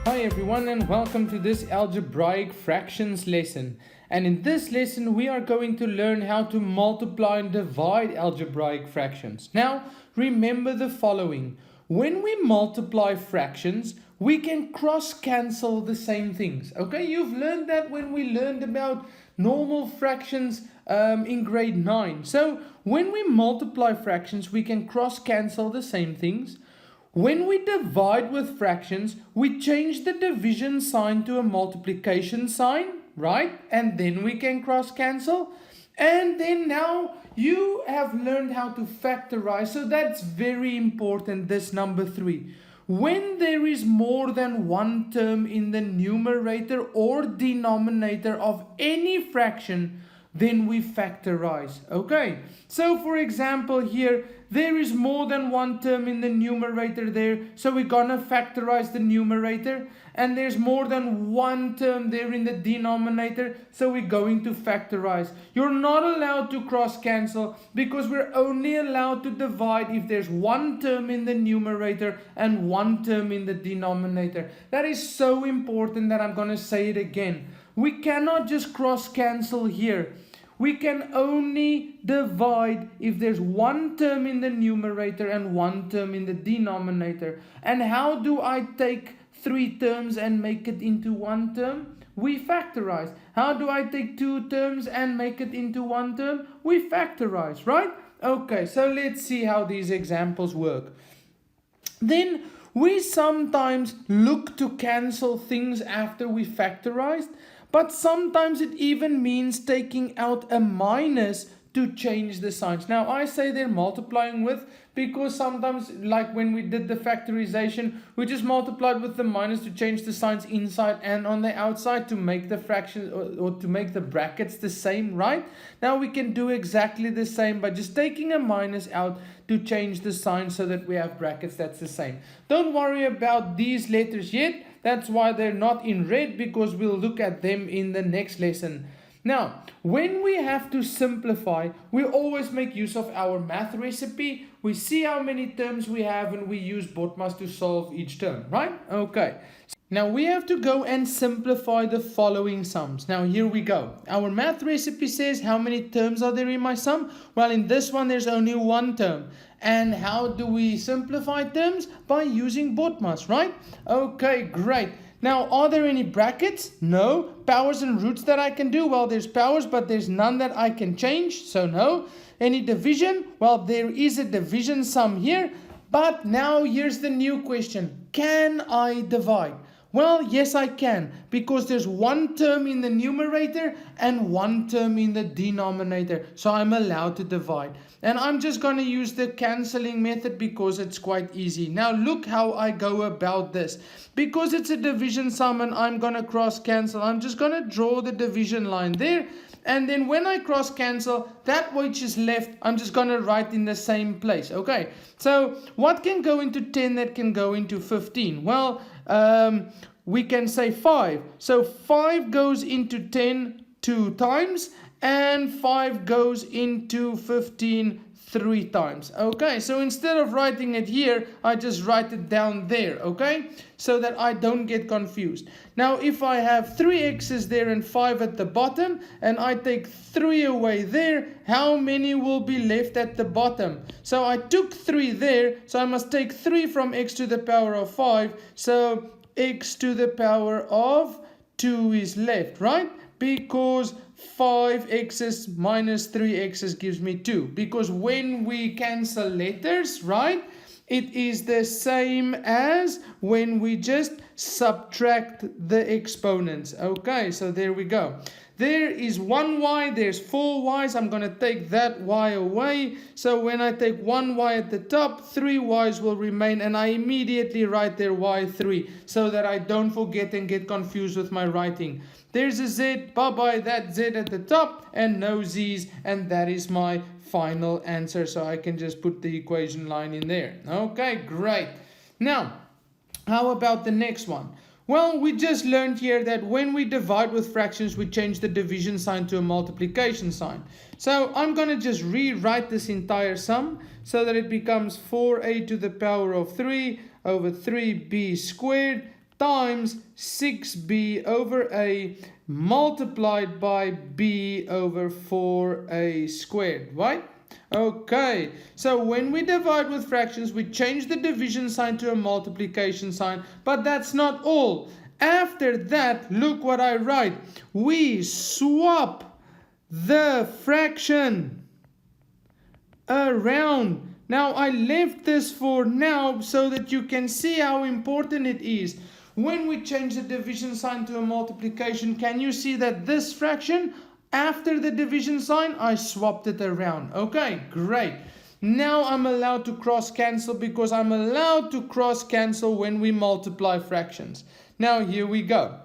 Hi everyone and welcome to this algebraic fractions lesson. And in this lesson we are going to learn how to multiply and divide algebraic fractions. Now remember the following. When we multiply fractions, we can cross cancel the same things. Okay, you've learned that when we learned about normal fractions in grade 9. So when we multiply fractions, we can cross cancel the same things. When we divide with fractions, we change the division sign to a multiplication sign, right? And then we can cross cancel. And then now you have learned how to factorize. So that's very important, this number 3. When there is more than one term in the numerator or denominator of any fraction, then we factorize. Okay, so for example here, there is more than one term in the numerator there, so we're gonna factorize the numerator. And there's more than one term there in the denominator, so we're going to factorize. You're not allowed to cross cancel because we're only allowed to divide if there's one term in the numerator and one term in the denominator. That is so important that I'm gonna say it again. We cannot just cross cancel here. We can only divide if there's one term in the numerator and one term in the denominator. And how do I take 3 terms and make it into one term? We factorize. How do I take 2 terms and make it into one term? We factorize, right? Okay, so let's see how these examples work. Then we sometimes look to cancel things after we factorized, but sometimes it even means taking out a minus to change the signs. Now I say they're multiplying with because sometimes, like when we did the factorization, we just multiplied with the minus to change the signs inside and on the outside to make the fractions or to make the brackets the same, right? Now we can do exactly the same by just taking a minus out to change the sign so that we have brackets that's the same. Don't worry about these letters yet. That's why they're not in red, because we'll look at them in the next lesson. Now, when we have to simplify, we always make use of our math recipe. We see how many terms we have and we use BOTMAS to solve each term, right? Okay. Now we have to go and simplify the following sums. Now here we go. Our math recipe says how many terms are there in my sum? Well, in this one there's only one term. And how do we simplify terms? By using BOTMAS, right? Okay, great. Now, are there any brackets? No. Powers and roots that I can do? Well, there's powers, but there's none that I can change, so no. Any division? Well, there is a division sum here, but now here's the new question. Can I divide? Well, yes, I can, because there's one term in the numerator and one term in the denominator, so I'm allowed to divide. And I'm just going to use the cancelling method because it's quite easy. Now look how I go about this. Because it's a division sum and I'm going to cross cancel, I'm just going to draw the division line there. And then when I cross cancel, that which is left, I'm just going to write in the same place. Okay, so what can go into 10 that can go into 15? Well, we can say 5. So 5 goes into 10 2 times, and 5 goes into 15 3 times. Okay, so instead of writing it here, I just write it down there, okay, so that I don't get confused. Now if I have 3 x's there and 5 at the bottom, and I take 3 away there, how many will be left at the bottom? So I took 3 there, so I must take 3 from x to the power of 5, so x to the power of 2 is left, right? Because 5x's minus 3x's gives me 2. Because when we cancel letters, right, it is the same as when we just subtract the exponents. Okay, so there we go. There is 1y, there's 4 y's. I'm going to take that y away. So when I take 1 y at the top, 3 y's will remain. And I immediately write there y3 so that I don't forget and get confused with my writing. There's a z, bye-bye, that z at the top, and no z's. And that is my final answer. So I can just put the equation line in there. Okay, great. Now, how about the next one? Well, we just learned here that when we divide with fractions, we change the division sign to a multiplication sign. So I'm going to just rewrite this entire sum so that it becomes 4a to the power of 3 over 3b squared times 6b over a multiplied by b over 4a squared, right? Okay, so when we divide with fractions, we change the division sign to a multiplication sign, but that's not all. After that, look what I write. We swap the fraction around. Now, I left this for now so that you can see how important it is. When we change the division sign to a multiplication, can you see that this fraction, after the division sign, I swapped it around? Okay, great. Now I'm allowed to cross cancel because I'm allowed to cross cancel when we multiply fractions. Now here we go.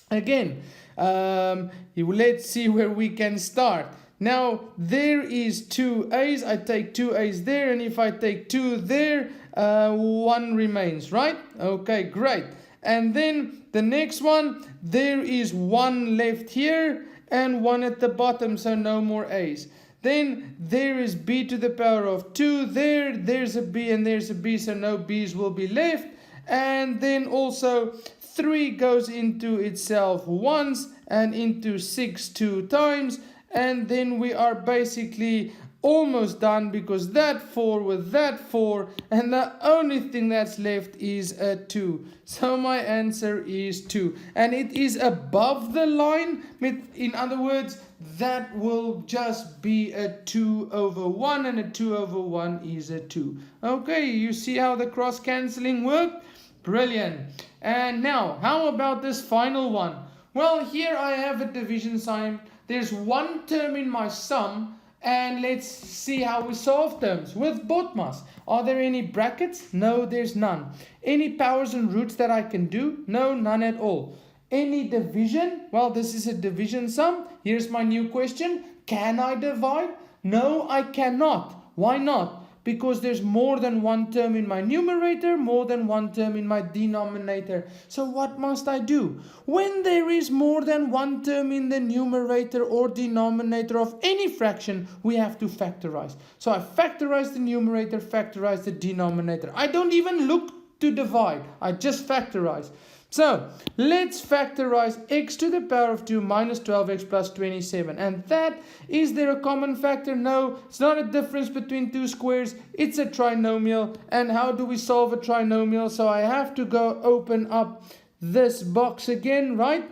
Again, let's see where we can start. Now there is 2a's, I take 2a's there, and if I take 2 there, 1 remains, right? Okay, great. And then the next one, there is 1 left here and 1 at the bottom, so no more a's. Then there is b to the power of 2 there, there's a b and there's a b, so no b's will be left. And then also 3 goes into itself once and into 6 2 times. And then we are basically almost done because that 4 with that 4, and the only thing that's left is a 2. So my answer is 2, and it is above the line. In other words, that will just be a 2 over 1, and a 2 over 1 is a 2. Okay, you see how the cross cancelling worked? Brilliant. And now, how about this final one? Well, here I have a division sign. There's one term in my sum, and let's see how we solve terms. With BODMAS, are there any brackets? No, there's none. Any powers and roots that I can do? No, none at all. Any division? Well, this is a division sum. Here's my new question. Can I divide? No, I cannot. Why not? Because there's more than one term in my numerator, more than one term in my denominator. So what must I do? When there is more than one term in the numerator or denominator of any fraction, we have to factorize. So I factorize the numerator, factorize the denominator. I don't even look to divide. I just factorize. So let's factorize x to the power of 2 minus 12x plus 27. And that, is there a common factor? No, it's not a difference between two squares. It's a trinomial. And how do we solve a trinomial? So I have to go open up this box again, right?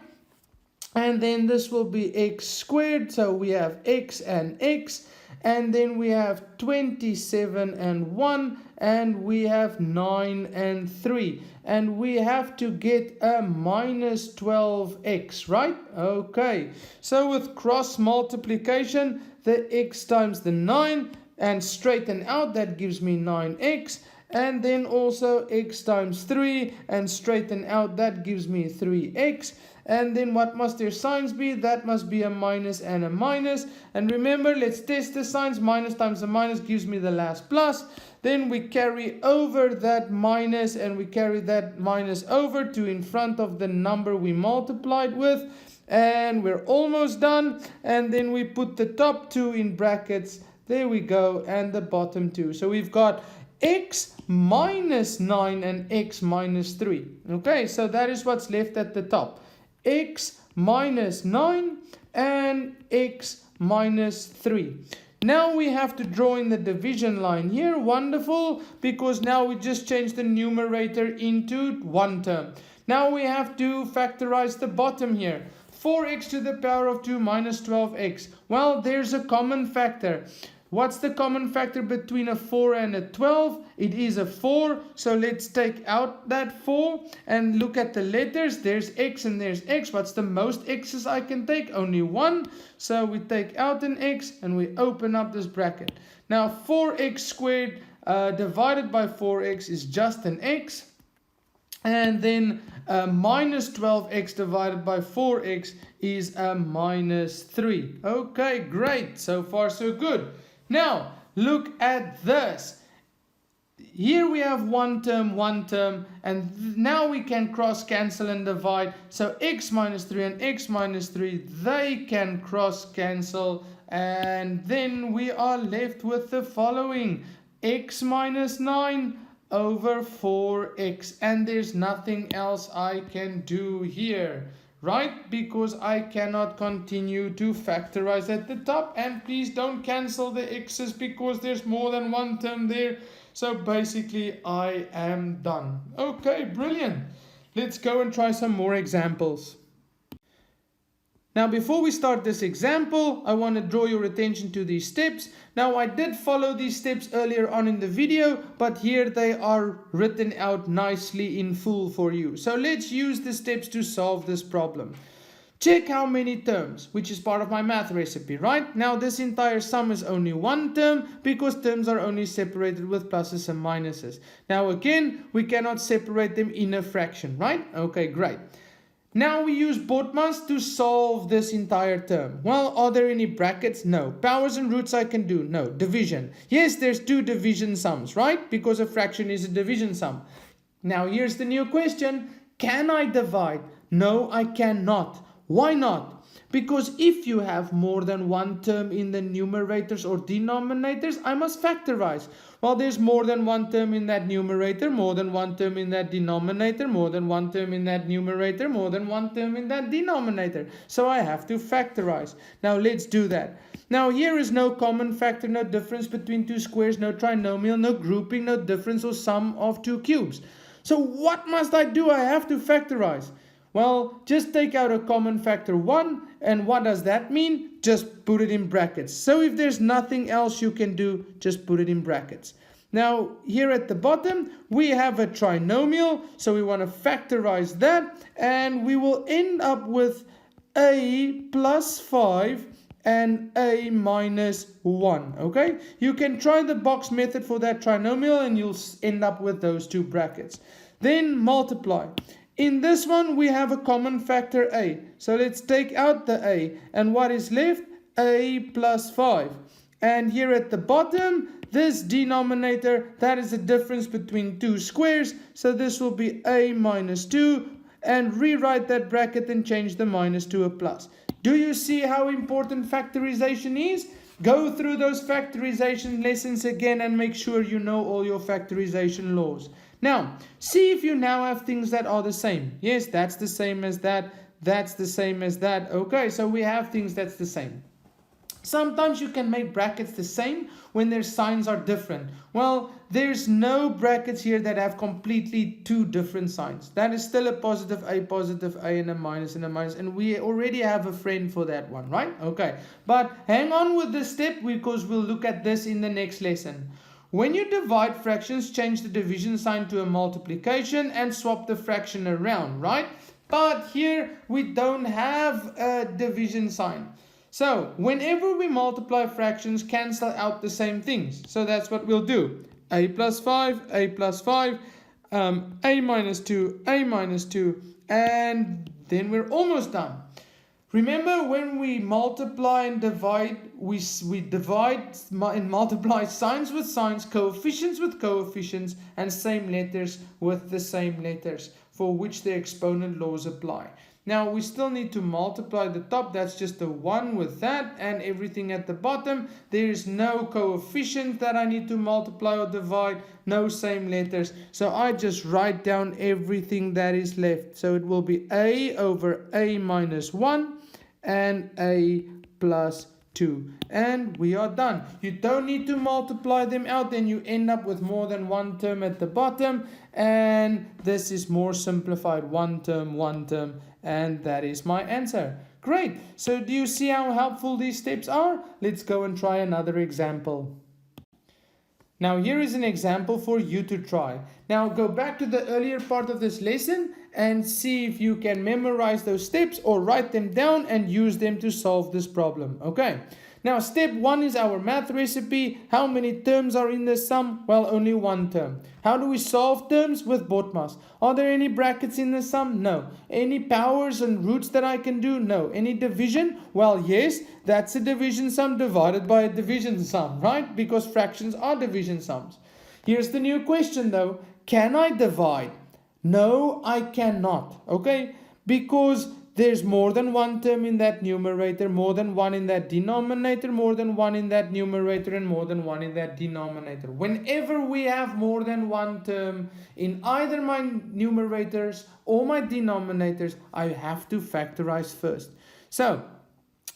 And then this will be x squared. So we have x and x. And then we have 27 and 1, and we have 9 and 3. And we have to get a minus 12x, right? Okay, so with cross multiplication, the x times the 9, and straighten out, that gives me 9x. And then also x times 3, and straighten out, that gives me 3x. And then what must their signs be? That must be a minus and a minus. And remember, let's test the signs. Minus times a minus gives me the last plus. Then we carry over that minus, and we carry that minus over to in front of the number we multiplied with. And we're almost done. And then we put the top 2 in brackets. There we go. And the bottom 2. So we've got x minus 9 and x minus 3. Okay, so that is what's left at the top. X minus 9 and x minus 3. Now we have to draw in the division line here. Wonderful, because now we just changed the numerator into one term. Now we have to factorize the bottom here. 4x to the power of 2 minus 12x. Well, there's a common factor. What's the common factor between a 4 and a 12? It is a 4. So let's take out that 4 and look at the letters. There's x and there's x. What's the most x's I can take? Only 1. So we take out an x and we open up this bracket. Now 4x squared divided by 4x is just an x. And then minus 12x divided by 4x is a minus 3. Okay, great. So far so good. Now, look at this. Here we have one term, and now we can cross cancel and divide. So x minus 3 and x minus 3, they can cross cancel. And then we are left with the following. X minus 9 over 4x, and there's nothing else I can do here, right? Because I cannot continue to factorize at the top, and please don't cancel the x's because there's more than one term there. So basically I am done. Okay, brilliant. Let's go and try some more examples. Now, before we start this example, I want to draw your attention to these steps. Now, I did follow these steps earlier on in the video, but here they are written out nicely in full for you. So let's use the steps to solve this problem. Check how many terms, which is part of my math recipe, right? Now, this entire sum is only one term because terms are only separated with pluses and minuses. Now, again, we cannot separate them in a fraction, right? Okay, great. Now we use BODMAS to solve this entire term. Well, are there any brackets? No. Powers and roots I can do? No. Division. Yes, there's two division sums, right? Because a fraction is a division sum. Now here's the new question. Can I divide? No, I cannot. Why not? Because if you have more than one term in the numerators or denominators, I must factorize. Well, there's more than one term in that numerator, more than one term in that denominator, more than one term in that numerator, more than one term in that denominator. So I have to factorize. Now let's do that. Now here is no common factor, no difference between two squares, no trinomial, no grouping, no difference or sum of two cubes. So what must I do? I have to factorize. Well, just take out a common factor 1, and what does that mean? Just put it in brackets. So if there's nothing else you can do, just put it in brackets. Now, here at the bottom, we have a trinomial, so we want to factorize that, and we will end up with a plus 5 and a minus 1, okay? You can try the box method for that trinomial, and you'll end up with those two brackets. Then multiply. In this one, we have a common factor a. So let's take out the a. And what is left? A plus 5. And here at the bottom, this denominator, that is the difference between two squares. So this will be a minus 2. And rewrite that bracket and change the minus to a plus. Do you see how important factorization is? Go through those factorization lessons again and make sure you know all your factorization laws. Now, see if you now have things that are the same. Yes, that's the same as that. That's the same as that. Okay, so we have things that's the same. Sometimes you can make brackets the same when their signs are different. Well, there's no brackets here that have completely two different signs. That is still a positive A, and a minus, and we already have a friend for that one, right? Okay, but hang on with this step because we'll look at this in the next lesson. When you divide fractions, change the division sign to a multiplication and swap the fraction around, right? But here we don't have a division sign. So whenever we multiply fractions, cancel out the same things. So that's what we'll do. A plus 5, a plus 5, a minus 2, a minus 2, and then we're almost done. Remember, when we multiply and divide, we divide and multiply signs with signs, coefficients with coefficients, and same letters with the same letters, for which the exponent laws apply. Now, we still need to multiply the top, that's just a 1 with that, and everything at the bottom. There is no coefficient that I need to multiply or divide, no same letters. So I just write down everything that is left. So it will be a over a minus 1 and a plus 2. And we are done. You don't need to multiply them out, then you end up with more than one term at the bottom. And this is more simplified, one term, and that is my answer. Great. So do you see how helpful these steps are? Let's go and try another example. Now here is an example for you to try. Now go back to the earlier part of this lesson and see if you can memorize those steps or write them down and use them to solve this problem. Okay. Now step 1 is our math recipe. How many terms are in the sum? Well, only one term. How do we solve terms? With BODMAS. Are there any brackets in the sum? No. Any powers and roots that I can do? No. Any division? Well, yes, that's a division sum divided by a division sum, right? Because fractions are division sums. Here's the new question though. Can I divide? No, I cannot. Okay? Because there's more than one term in that numerator, more than one in that denominator, more than one in that numerator, and more than one in that denominator. Whenever we have more than one term in either my numerators or my denominators, I have to factorize first. So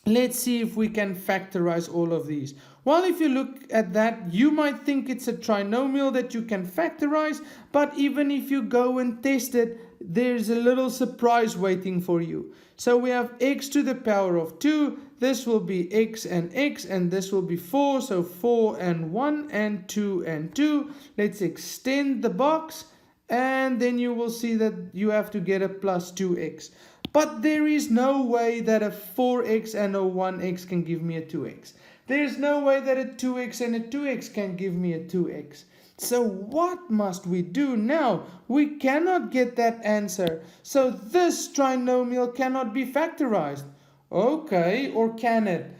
let's see if we can factorize all of these. Well, if you look at that, you might think it's a trinomial that you can factorize, but even if you go and test it, there's a little surprise waiting for you. So we have x to the power of 2. This will be x, and this will be 4. So 4 and 1 and 2 and 2. Let's extend the box, and then you will see that you have to get a plus 2x. But there is no way that a 4x and a 1x can give me a 2x. There's no way that a 2x and a 2x can give me a 2x. So what must we do now? We cannot get that answer. So this trinomial cannot be factorized. Okay, or can it?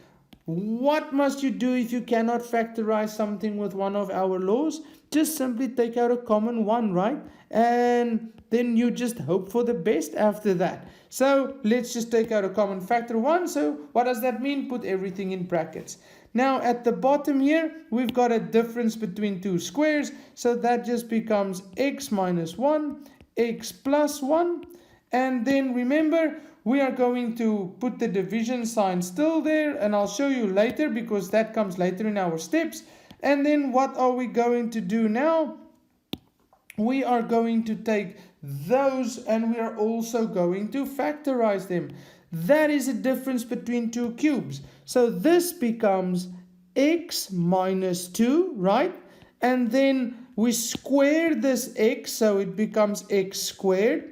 What must you do if you cannot factorize something with one of our laws? Just simply take out a common one, right? And then you just hope for the best after that. So let's just take out a common factor 1. So what does that mean? Put everything in brackets. Now at the bottom here, we've got a difference between two squares. So that just becomes x minus 1, x plus 1. And then remember, we are going to put the division sign still there. And I'll show you later because that comes later in our steps. And then what are we going to do now? We are going to take those and we are also going to factorize them. That is a difference between two cubes. So this becomes x minus 2, right? And then we square this x, so it becomes x squared.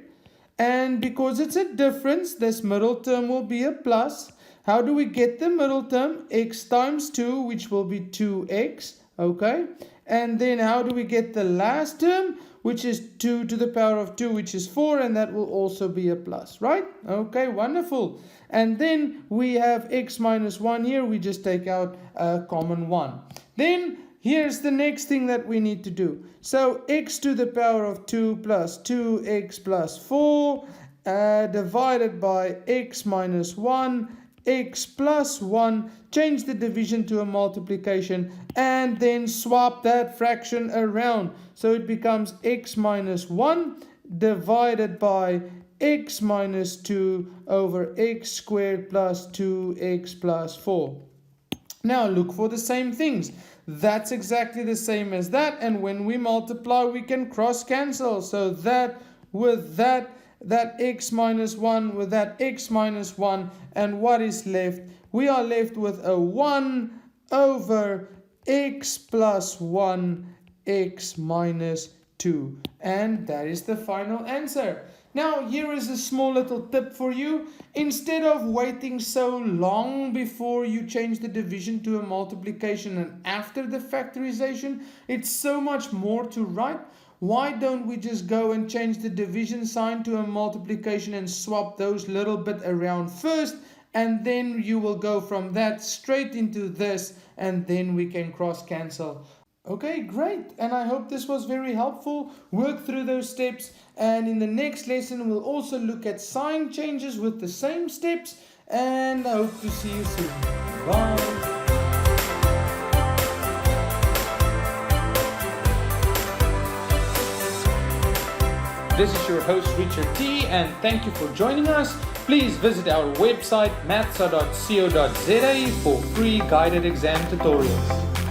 And because it's a difference, this middle term will be a plus. How do we get the middle term? X times 2, which will be 2x, okay? And then how do we get the last term? Which is 2 to the power of 2, which is 4, and that will also be a plus, right? Okay, wonderful. And then we have x minus 1 here. We just take out a common 1. Then here's the next thing that we need to do. So x to the power of 2 plus 2x plus 4 divided by x minus 1, x plus 1, change the division to a multiplication, and then swap that fraction around. So it becomes x minus 1 divided by x minus 2 over x squared plus 2x plus 4. Now look for the same things. That's exactly the same as that, and when we multiply we can cross cancel. So that with that x minus 1 with that x minus 1, and what is left? We are left with a 1 over x plus 1 x minus 2, and that is the final answer. Now here is a small little tip for you. Instead of waiting so long before you change the division to a multiplication and after the factorization, it's so much more to write. Why don't we just go and change the division sign to a multiplication and swap those little bit around first, and then you will go from that straight into this, and then we can cross cancel. Okay, great. And I hope this was very helpful. Work through those steps, and in the next lesson we'll also look at sign changes with the same steps, and I hope to see you soon. Bye. This is your host Richard T, and thank you for joining us. Please visit our website mathsa.co.za for free guided exam tutorials.